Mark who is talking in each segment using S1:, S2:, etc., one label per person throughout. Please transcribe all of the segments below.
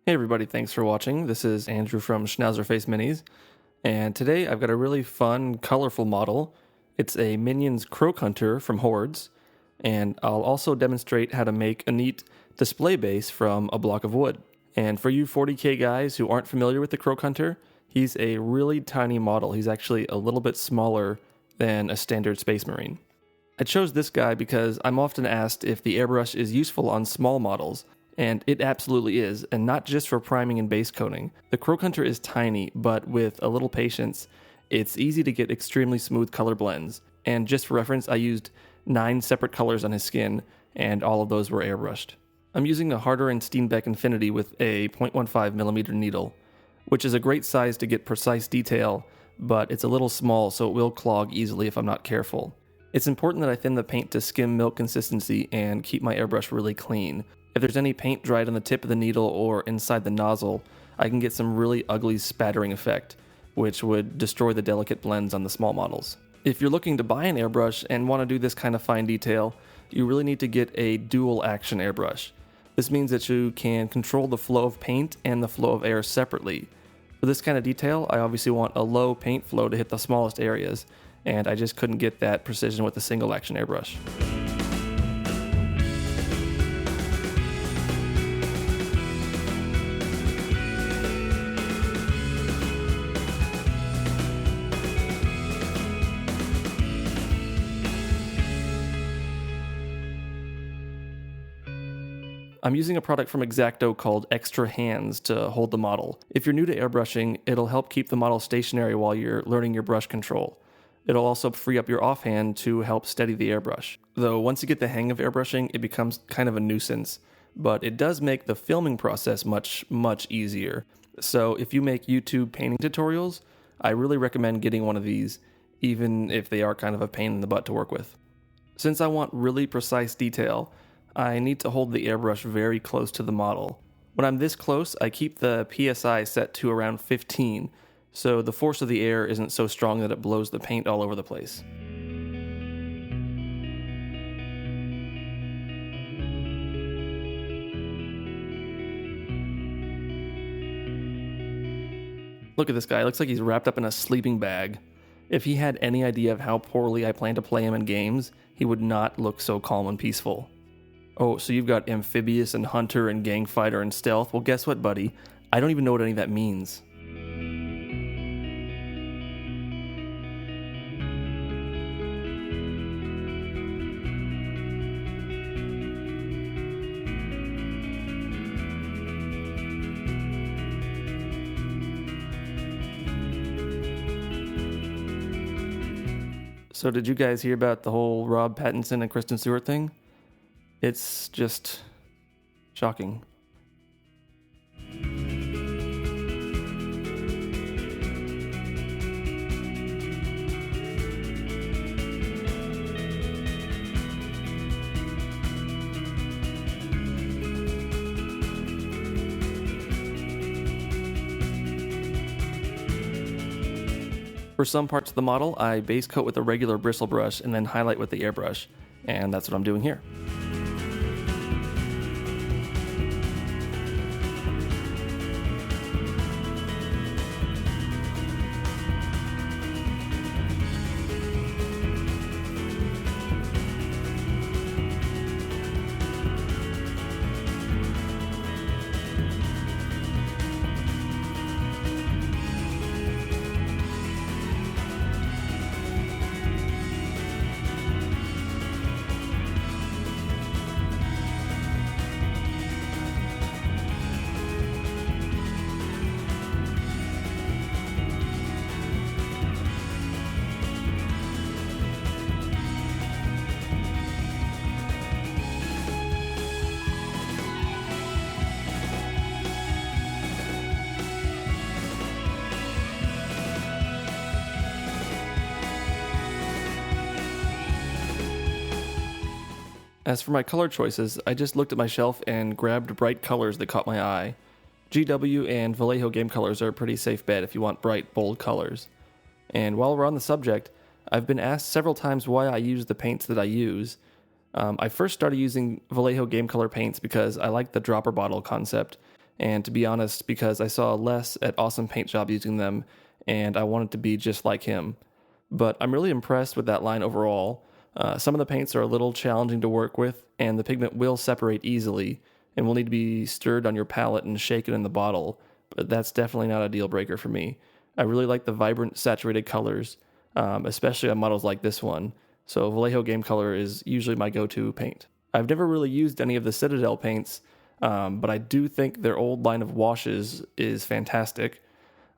S1: Hey everybody, thanks for watching. This is Andrew from Schnauzerface Minis, and today I've got a really fun, colorful model. It's a Minions Croak Hunter from Hordes, and I'll also demonstrate how to make a neat display base from a block of wood. And for you 40k guys who aren't familiar with the Croak Hunter, he's a really tiny model. He's actually a little bit smaller than a standard Space Marine. I chose this guy because I'm often asked if the airbrush is useful on small models, and it absolutely is, and not just for priming and base coating. The Croak Hunter is tiny, but with a little patience, it's easy to get extremely smooth color blends. And just for reference, I used 9 separate colors on his skin, and all of those were airbrushed. I'm using a Harder and Steenbeck Infinity with a 0.15mm needle, which is a great size to get precise detail, but it's a little small, so it will clog easily if I'm not careful. It's important that I thin the paint to skim milk consistency and keep my airbrush really clean. If there's any paint dried on the tip of the needle or inside the nozzle, I can get some really ugly spattering effect, which would destroy the delicate blends on the small models. If you're looking to buy an airbrush and want to do this kind of fine detail, you really need to get a dual action airbrush. This means that you can control the flow of paint and the flow of air separately. For this kind of detail, I obviously want a low paint flow to hit the smallest areas, and I just couldn't get that precision with a single action airbrush. I'm using a product from X-Acto called Extra Hands to hold the model. If you're new to airbrushing, it'll help keep the model stationary while you're learning your brush control. It'll also free up your offhand to help steady the airbrush. Though once you get the hang of airbrushing, it becomes kind of a nuisance, but it does make the filming process much easier. So if you make YouTube painting tutorials, I really recommend getting one of these, even if they are kind of a pain in the butt to work with. Since I want really precise detail, I need to hold the airbrush very close to the model. When I'm this close, I keep the PSI set to around 15, so the force of the air isn't so strong that it blows the paint all over the place. Look at this guy, it looks like he's wrapped up in a sleeping bag. If he had any idea of how poorly I plan to play him in games, he would not look so calm and peaceful. Oh, so you've got amphibious and hunter and gang fighter and stealth. Well, guess what, buddy? I don't even know what any of that means. So did you guys hear about the whole Rob Pattinson and Kristen Stewart thing? It's just shocking. For some parts of the model, I base coat with a regular bristle brush and then highlight with the airbrush, and that's what I'm doing here. As for my color choices, I just looked at my shelf and grabbed bright colors that caught my eye. GW and Vallejo game colors are a pretty safe bet if you want bright, bold colors. And while we're on the subject, I've been asked several times why I use the paints that I use. I first started using Vallejo game color paints because I like the dropper bottle concept, and to be honest, because I saw Les at Awesome Paint Job using them, and I wanted to be just like him. But I'm really impressed with that line overall. Some of the paints are a little challenging to work with, and the pigment will separate easily, and will need to be stirred on your palette and shaken in the bottle, but that's definitely not a deal breaker for me. I really like the vibrant, saturated colors, especially on models like this one, so Vallejo Game Color is usually my go-to paint. I've never really used any of the Citadel paints, but I do think their old line of washes is fantastic.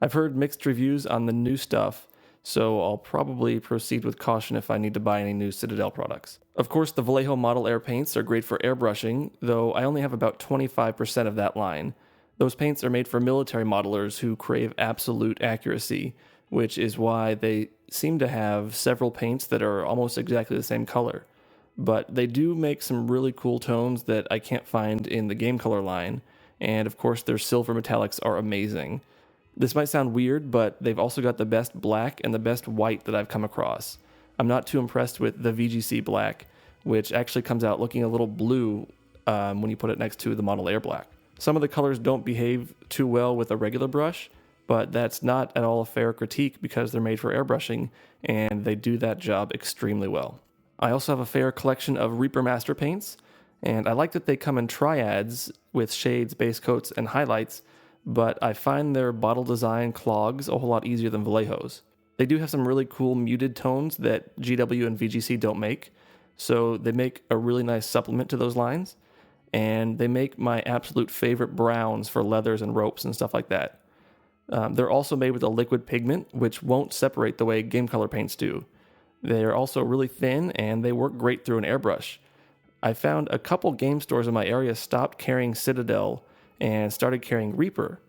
S1: I've heard mixed reviews on the new stuff, so I'll probably proceed with caution if I need to buy any new Citadel products. Of course, the Vallejo Model Air paints are great for airbrushing, though I only have about 25% of that line. Those paints are made for military modelers who crave absolute accuracy, which is why they seem to have several paints that are almost exactly the same color. But they do make some really cool tones that I can't find in the Game Color line, and of course their silver metallics are amazing. This might sound weird, but they've also got the best black and the best white that I've come across. I'm not too impressed with the VGC black, which actually comes out looking a little blue when you put it next to the Model Air black. Some of the colors don't behave too well with a regular brush, but that's not at all a fair critique because they're made for airbrushing, and they do that job extremely well. I also have a fair collection of Reaper Master paints, and I like that they come in triads with shades, base coats, and highlights, but I find their bottle design clogs a whole lot easier than Vallejo's. They do have some really cool muted tones that GW and VGC don't make, so they make a really nice supplement to those lines, and they make my absolute favorite browns for leathers and ropes and stuff like that. They're also made with a liquid pigment, which won't separate the way Game Color paints do. They're also really thin, and they work great through an airbrush. I found a couple game stores in my area stopped carrying Citadel and started carrying Reaper.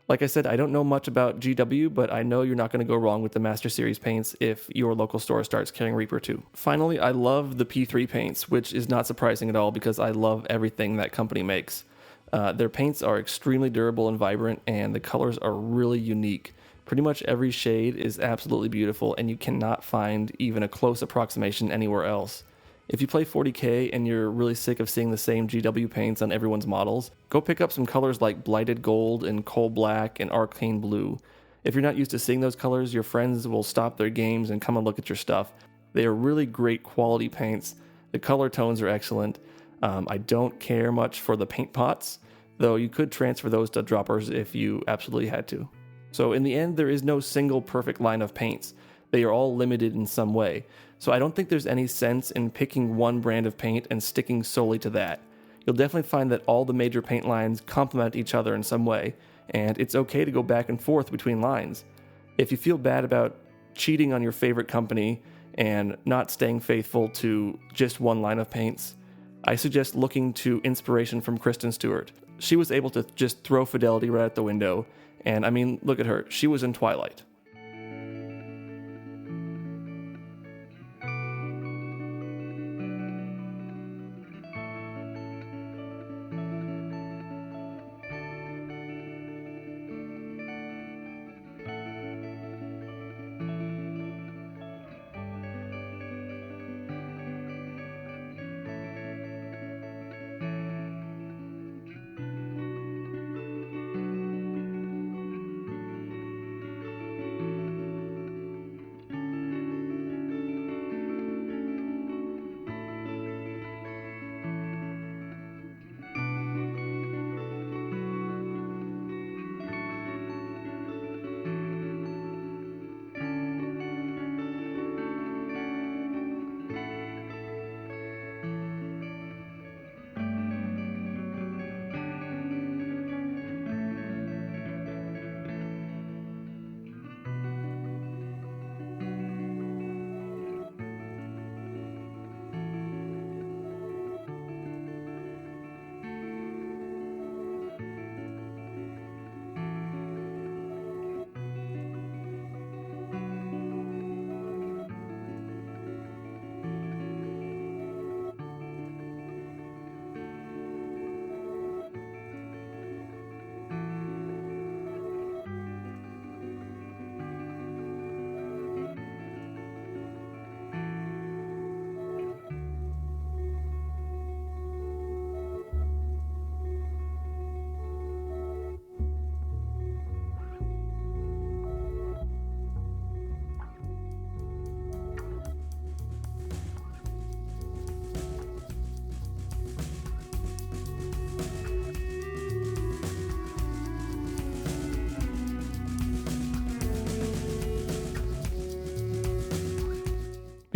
S1: Like I said, I don't know much about GW, but I know you're not going to go wrong with the Master Series paints if your local store starts carrying Reaper too. Finally, I love the P3 paints, which is not surprising at all because I love everything that company makes. Their paints are extremely durable and vibrant, and the colors are really unique. Pretty much every shade is absolutely beautiful, and you cannot find even a close approximation anywhere else. If you play 40K and you're really sick of seeing the same GW paints on everyone's models, go pick up some colors like Blighted Gold and Coal Black and Arcane Blue. If you're not used to seeing those colors, your friends will stop their games and come and look at your stuff. They are really great quality paints. The color tones are excellent. I don't care much for the paint pots, though you could transfer those to droppers if you absolutely had to. So in the end, there is no single perfect line of paints. They are all limited in some way. So I don't think there's any sense in picking one brand of paint and sticking solely to that. You'll definitely find that all the major paint lines complement each other in some way, and it's okay to go back and forth between lines. If you feel bad about cheating on your favorite company and not staying faithful to just one line of paints, I suggest looking to inspiration from Kristen Stewart. She was able to just throw fidelity right out the window, and I mean, look at her. She was in Twilight.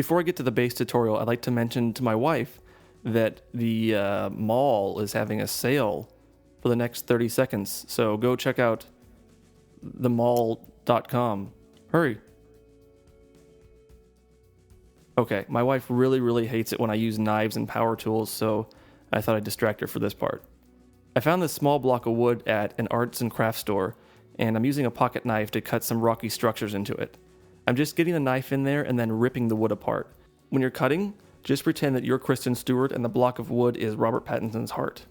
S1: Before I get to the base tutorial, I'd like to mention to my wife that the mall is having a sale for the next 30 seconds. So go check out themall.com. Hurry. Okay, my wife really hates it when I use knives and power tools, so I thought I'd distract her for this part. I found this small block of wood at an arts and crafts store, and I'm using a pocket knife to cut some rocky structures into it. I'm just getting the knife in there and then ripping the wood apart. When you're cutting, just pretend that you're Kristen Stewart and the block of wood is Robert Pattinson's heart.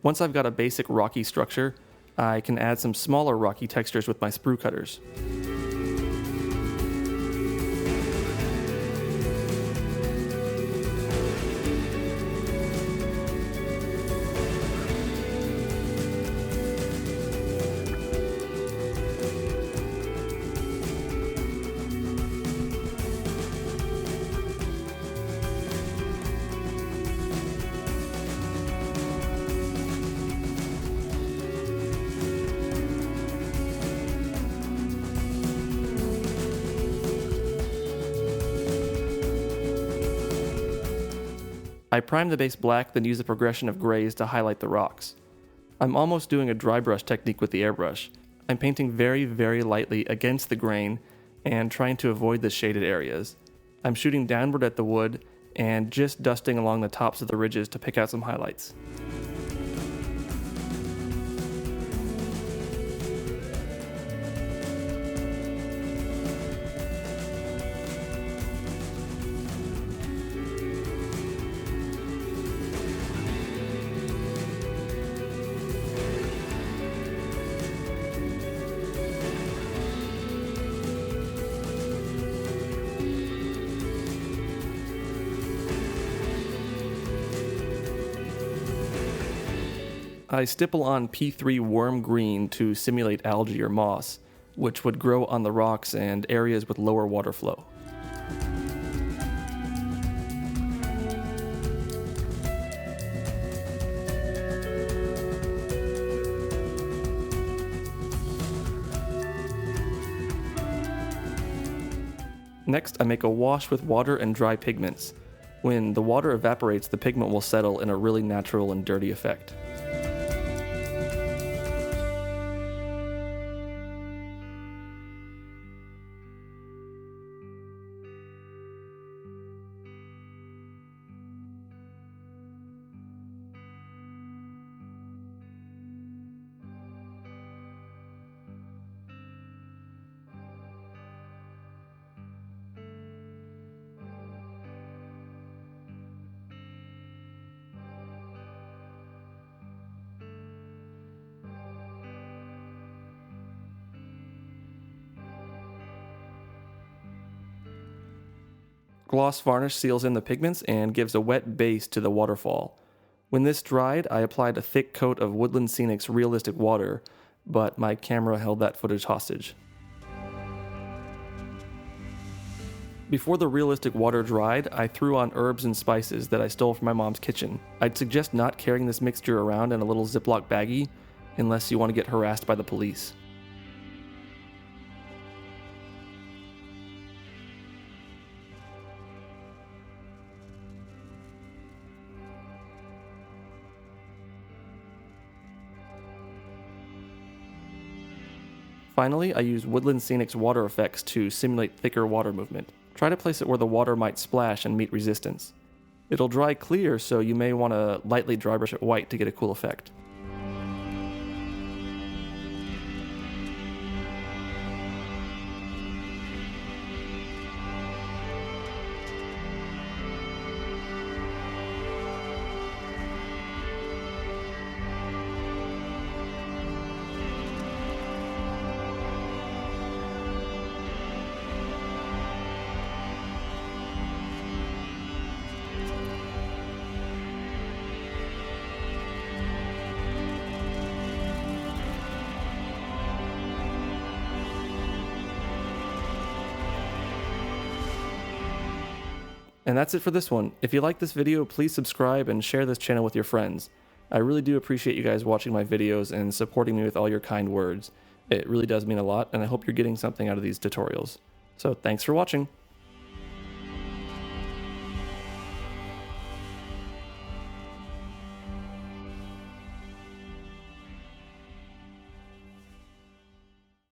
S1: Once I've got a basic rocky structure, I can add some smaller rocky textures with my sprue cutters. I prime the base black, then use a progression of grays to highlight the rocks. I'm almost doing a dry brush technique with the airbrush. I'm painting very lightly against the grain and trying to avoid the shaded areas. I'm shooting downward at the wood and just dusting along the tops of the ridges to pick out some highlights. I stipple on P3 worm green to simulate algae or moss, which would grow on the rocks and areas with lower water flow. Next, I make a wash with water and dry pigments. When the water evaporates, the pigment will settle in a really natural and dirty effect. Gloss varnish seals in the pigments and gives a wet base to the waterfall. When this dried, I applied a thick coat of Woodland Scenic's realistic water, but my camera held that footage hostage. Before the realistic water dried, I threw on herbs and spices that I stole from my mom's kitchen. I'd suggest not carrying this mixture around in a little Ziploc baggie unless you want to get harassed by the police. Finally, I use Woodland Scenic's water effects to simulate thicker water movement. Try to place it where the water might splash and meet resistance. It'll dry clear, so you may want to lightly dry brush it white to get a cool effect. And that's it for this one. If you like this video, please subscribe and share this channel with your friends. I really do appreciate you guys watching my videos and supporting me with all your kind words. It really does mean a lot, and I hope you're getting something out of these tutorials. So thanks for watching.